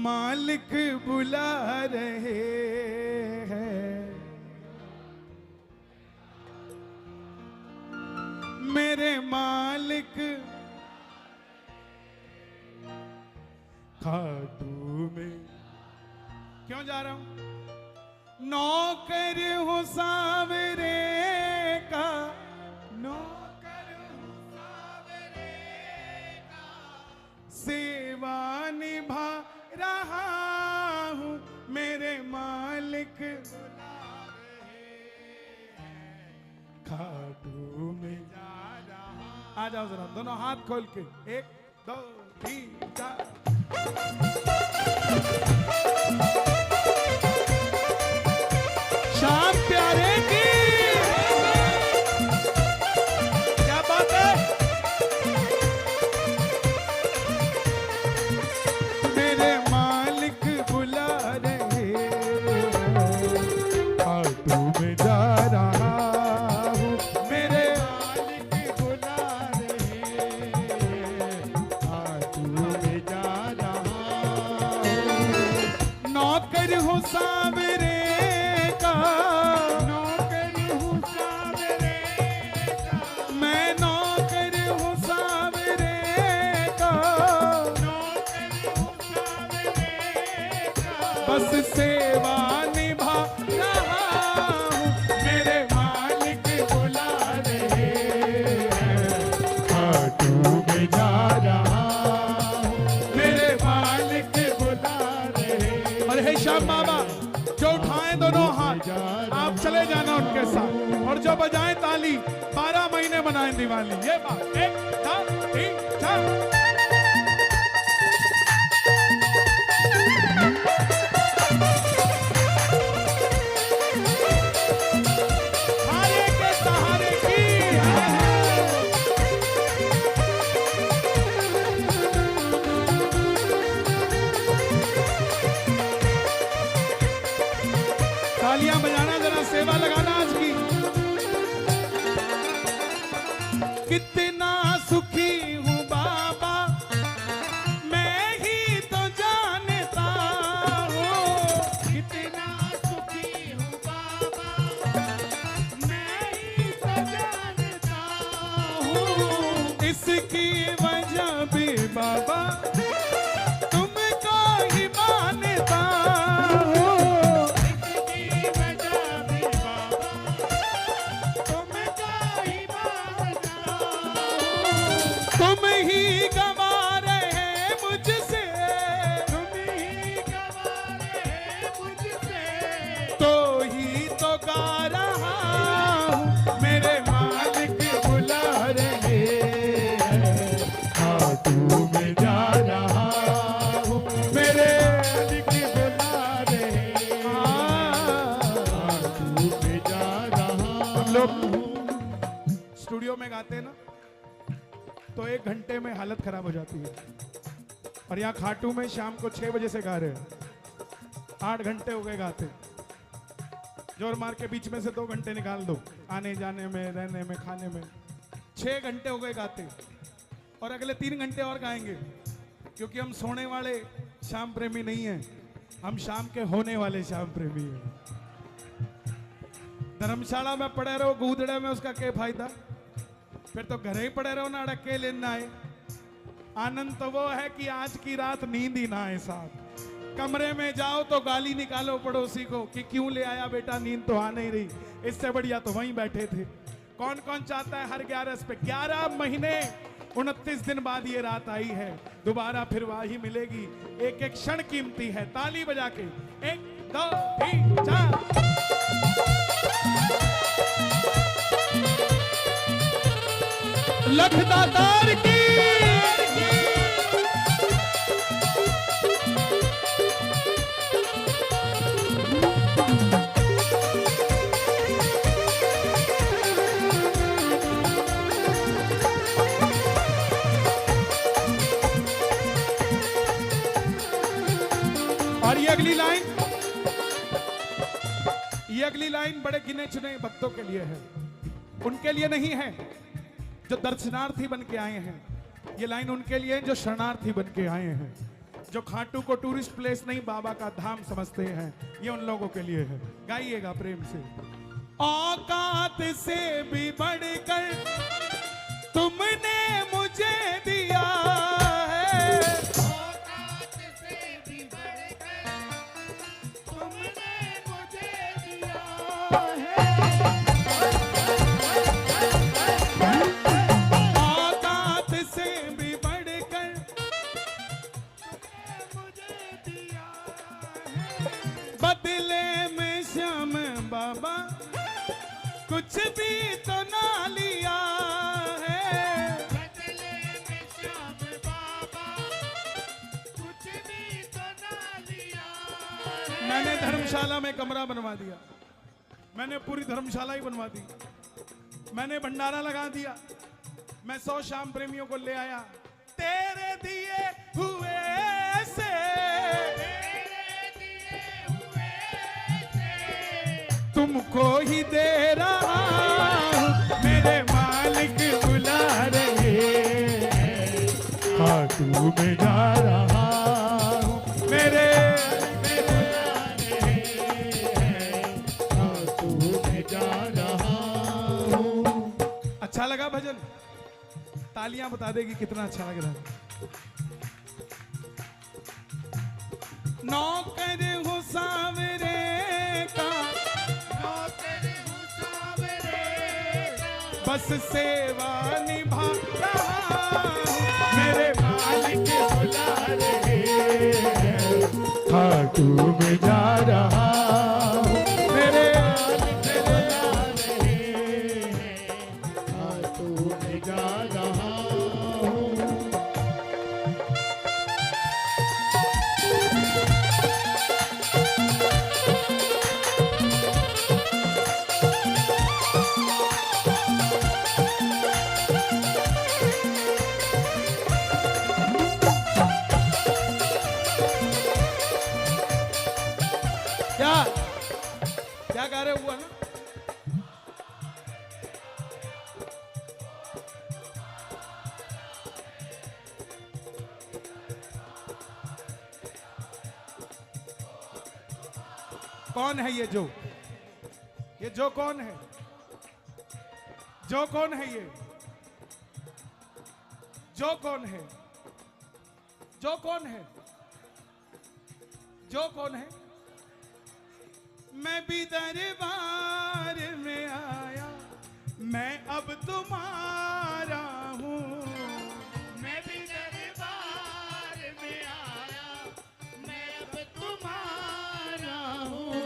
मालिक बुला रहे हैं, मेरे मालिक खाटू में। क्यों जा रहा हूं? नौकर हूं सावरे का, नौकर हूं सावरे का, सेवा निभा रहा हूं, मेरे मालिक बुला रहे हैं, खाटू में जा रहा। आ जाओ जरा, दोनों हाथ खोल के, 1 2 3 4। श्याम प्यारे की क्या बात है। मेरे मालिक बुला रहे खाटू में जा रहा हूँ, मेरे मालिक बुला रहे खाटू में जा रहा हूँ। नौकर हूँ सावरे का, नौकर हूँ सावरे का, मैं नौकर हूँ सावरे का, नौकर हूँ सावरे का, बस सेवा निभा रहा हूँ, मेरे मालिक बुला रहे हैं, खाटू में जा रहा हूँ, मेरे मालिक बुला रहे। अरे हे श्याम बाबा, जो उठाएं दोनों हाथ, आप चले जाना उनके साथ, और जो बजाएं ताली, 12 महीने मनाएं दिवाली। ये बात 1 2 3 4। हारे के सहारे की तालियां बजाना, जरा सेवा लगाना आज की। कितना सुखी हूँ बाबा, मैं ही तो जानता हूँ, कितना सुखी हूँ बाबा, मैं ही तो जानता हूँ, इसकी वजह भी बाबा तुमको ही मानता हूँ, तुम ही गवा रहे मुझसे, तुम ही गवा रहे मुझसे, तो ही तो गा रहा हूँ, मेरे मालिक बुला रहे हैं, खाटू में जा रहा हूँ, मेरे मालिक बुला रहे हैं, खाटू में जा रहा। हम लोग स्टूडियो में गाते हैं ना, तो 1 घंटे में हालत खराब हो जाती है, और यहाँ खाटू में शाम को 6 बजे से गा रहे हैं, 8 घंटे हो गए गाते। जोर मार के बीच में से 2 घंटे निकाल दो, आने जाने में, रहने में, खाने में, 6 घंटे हो गए गाते, और अगले 3 घंटे और गाएंगे, क्योंकि हम सोने वाले श्याम प्रेमी नहीं हैं, हम शाम के होने वाले श्याम प्रेमी हैं। धर्मशाला में पड़े रहो गूदड़े में, उसका क्या फायदा, फिर तो घर ही पड़े रहो ना, अड़के लेना है। आनंद तो वो है कि आज की रात नींद ही ना आए साहब। कमरे में जाओ तो गाली निकालो पड़ोसी को कि क्यों ले आया बेटा, नींद तो आ नहीं रही, इससे बढ़िया तो वहीं बैठे थे। कौन कौन चाहता है हर 11 पे, 11 महीने 29 दिन बाद ये रात आई है, दोबारा फिर वही मिलेगी। एक एक क्षण कीमती है। ताली बजा के 1 2 3 4। लखदातार की और ये अगली लाइन बड़े गिने चुने भक्तों के लिए है, उनके लिए नहीं है जो दर्शनार्थी बन के आए हैं। ये लाइन उनके लिए जो शरणार्थी बन के आए हैं, जो खाटू को टूरिस्ट प्लेस नहीं बाबा का धाम समझते हैं, ये उन लोगों के लिए है। गाइएगा प्रेम से। औकात से भी बढ़कर तुमने मुझे दिया है, औकात से भी बढ़कर तुमने मुझे दिया है, औकात से भी बढ़कर तुमने मुझे दिया है, बदले में श्याम बाबा कुछ भी तो ना लिया है, बदले में श्याम बाबा कुछ भी तो ना लिया है। मैंने धर्मशाला में कमरा बनवा दिया, मैंने पूरी धर्मशाला ही बनवा दी, मैंने भंडारा लगा दिया, मैं 100 श्याम प्रेमियों को ले आया। तेरे दिए हुए से, तुमको ही दे रहा हूं, मेरे मालिक बुला रहे हैं, खाटू में जा रहा हूं, मेरे बुला रहे हैं, खाटू में जा रहा हूं। अच्छा लगा भजन? तालियां बता देगी कितना अच्छा लग रहा है। नौकर हूं सावरे का, बस सेवा निभा रहा हूं, मेरे मालिक बुला रहे हैं, खाटू में जा रहा हूं, मेरे मालिक बुला रहे हैं, खाटू में जा रहा हूं। क्या गा रहे हुआ ना? कौन है ये जो कौन है? जो कौन है ये? जो कौन है? जो कौन है? जो कौन है? मैं भी दरबार में आया, मैं अब तुम्हारा हूँ, मैं भी दरबार में आया, मैं अब तुम्हारा हूँ।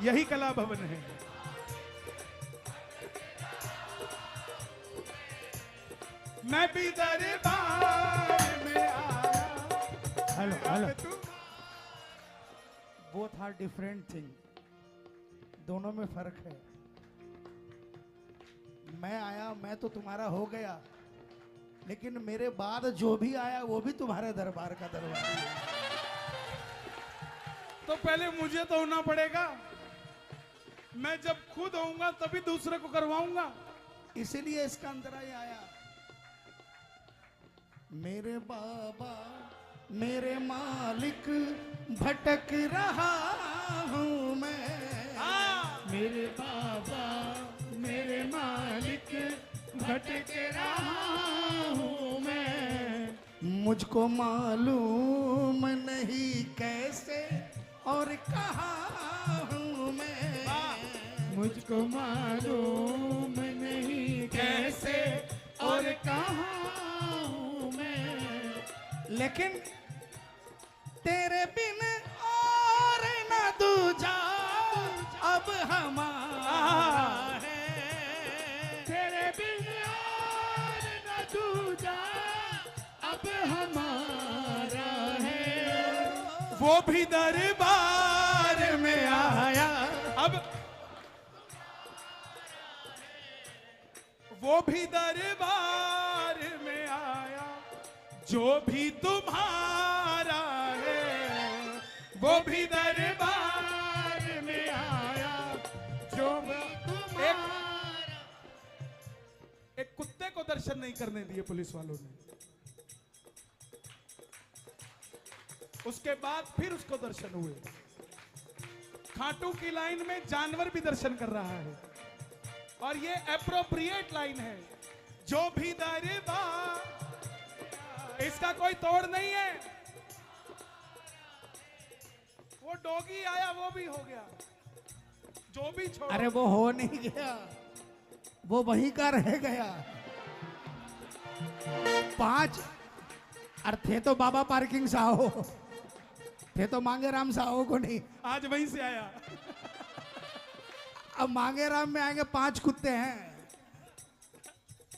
यही कला भवन है। मैं भी दरबार में आया। Hello both are different thing, दोनों में फर्क है। मैं आया, मैं तो तुम्हारा हो गया, लेकिन मेरे बाद जो भी आया वो भी तुम्हारे दरबार का दरबार है। तो पहले मुझे तो होना पड़ेगा, मैं जब खुद होऊंगा तभी दूसरे को करवाऊंगा, इसीलिए इसका अंतराय आया। मेरे बाबा मेरे मालिक भटक रहा हूँ मैं, मेरे बाबा मेरे मालिक भटक रहा हूँ मैं, मुझको मालूम नहीं कैसे और कहाँ हूँ मैं, मुझको मालूम नहीं कैसे और कहाँ हूँ मैं, लेकिन तेरे बिन और न दूजा अब हमारा है, तेरे बिन और न दूजा अब हमारा है। वो भी दरबार में आया, अब वो भी दरबार में आया, जो भी तुम्हारा है, वो भी दरबार में आया, जो दर्शन नहीं करने दिए पुलिस वालों ने। उसके बाद फिर उसको दर्शन हुए। खाटू की लाइन में जानवर भी दर्शन कर रहा है और ये एप्रोप्रिएट लाइन है। जो भी दरबार, इसका कोई तोड़ नहीं है। वो डॉगी आया वो भी हो गया, जो भी छोड़ो। अरे वो हो नहीं गया, वो वहीं का रह गया। 5 और थे तो बाबा पार्किंग साहो, थे तो मांगेराम साहो को नहीं, आज वहीं से आया। अब मांगेराम में आएंगे 5 कुत्ते हैं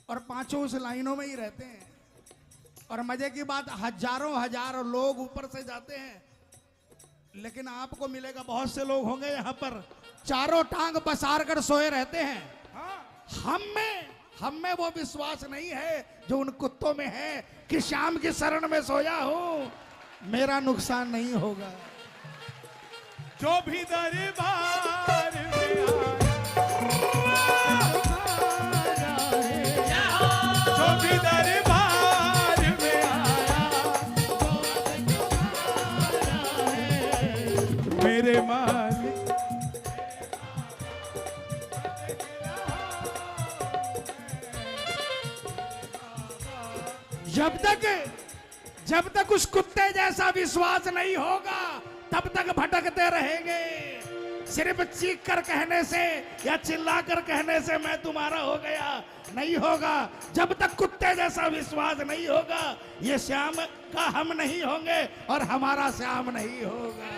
और 5 उस लाइनों में ही रहते हैं। और मजे की बात, हजारों लोग ऊपर से जाते हैं, लेकिन आपको मिलेगा बहुत से लोग होंगे यहाँ पर चारों टांग पसार कर सोए रहते हैं। हाँ। हम में वो विश्वास नहीं है जो उन कुत्तों में है कि शाम की शरण में सोया हूं, मेरा नुकसान नहीं होगा। जो भी दरबार में आया, जो भी दरबार में आया, मेरे मालिक जब तक उस कुत्ते जैसा विश्वास नहीं होगा तब तक भटकते रहेंगे। सिर्फ चीख कर कहने से या चिल्ला कर कहने से मैं तुम्हारा हो गया नहीं होगा। जब तक कुत्ते जैसा विश्वास नहीं होगा, ये श्याम का हम नहीं होंगे और हमारा श्याम नहीं होगा।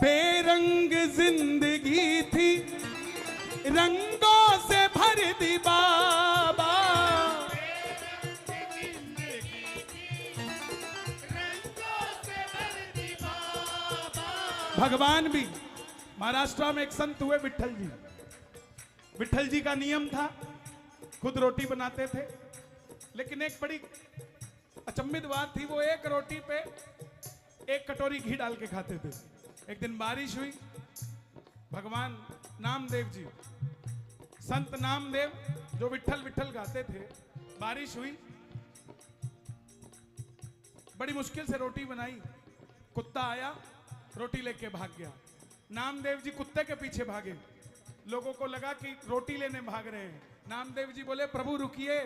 बेरंग जिंदगी थी, रंगों से भर दी बाबा। भगवान भी, महाराष्ट्र में एक संत हुए विट्ठल जी। विट्ठल जी का नियम था, खुद रोटी बनाते थे, लेकिन एक बड़ी अचंभित बात थी, वो एक रोटी पे 1 कटोरी घी डाल के खाते थे। एक दिन बारिश हुई, भगवान नामदेव जी, संत नामदेव जो विट्ठल विट्ठल गाते थे, बारिश हुई, बड़ी मुश्किल से रोटी बनाई, कुत्ता आया, रोटी लेके भाग गया। नामदेव जी कुत्ते के पीछे भागे, लोगों को लगा कि रोटी लेने भाग रहे हैं। नामदेव जी बोले, प्रभु रुकिए,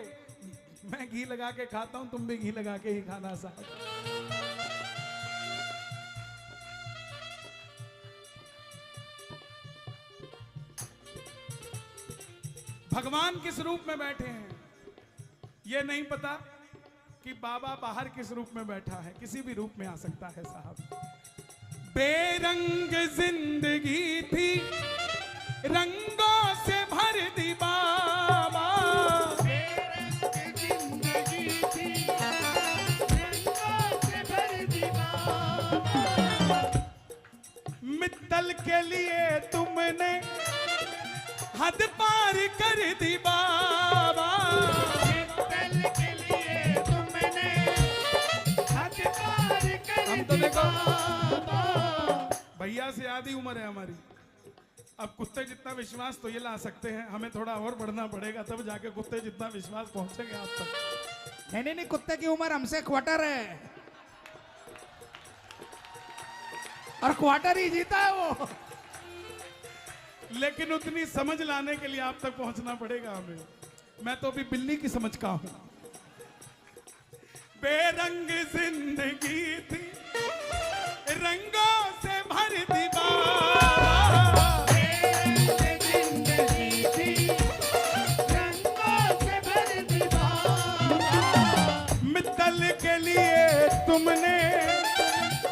मैं घी लगा के खाता हूं, तुम भी घी लगा के ही खाना साहब। भगवान किस रूप में बैठे हैं ये नहीं पता कि बाबा बाहर किस रूप में बैठा है, किसी भी रूप में आ सकता है साहब। बेरंग जिंदगी थी, रंगों से भर दी बाबा। बेरंग जिंदगी थी, रंगों से भर दी बाबा। मित्तल के लिए तुमने हद पार कर दी बाबा। मित्तल के लिए तुमने हद पार कर हम तो देखो भैया से आधी उम्र है हमारी, अब कुत्ते जितना विश्वास तो ये ला सकते हैं, हमें थोड़ा और बढ़ना पड़ेगा तब जाके कुत्ते जितना विश्वास पहुंचेंगे आप तक। नहीं, कुत्ते की उम्र हमसे क्वार्टर है और क्वार्टर ही जीता है वो। लेकिन उतनी समझ लाने के लिए आप तक पहुंचना पड़ेगा हमें। मैं तो अभी बिल्ली की समझ का हूं। बेरंग जिंदगी थी, रंगों से भर दी बाबा। बेरंग जिंदगी थी, रंगों से भर दी बाबा। मित्तल के लिए तुमने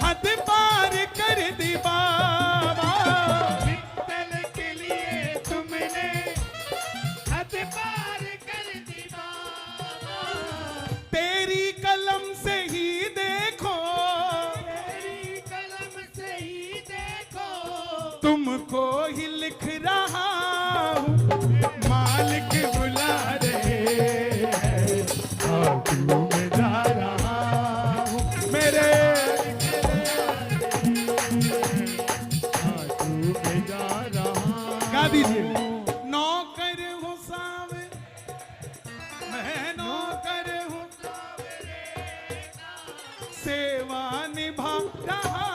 हद पार कर दी बाबा। तेरी कलम से ही देखो, तेरी कलम से ही देखो, बजा दीजिए। नौकर हूँ सावे, मैं नौकर हूँ, सेवा निभा रहा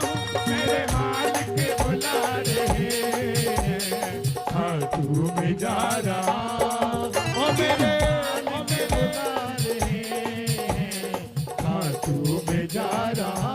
हूँ, मेरे मालिक बुला रहे हैं, खाटू में जा रहा। ओ मेरे बुला रहे हैं, खाटू में जा रहा।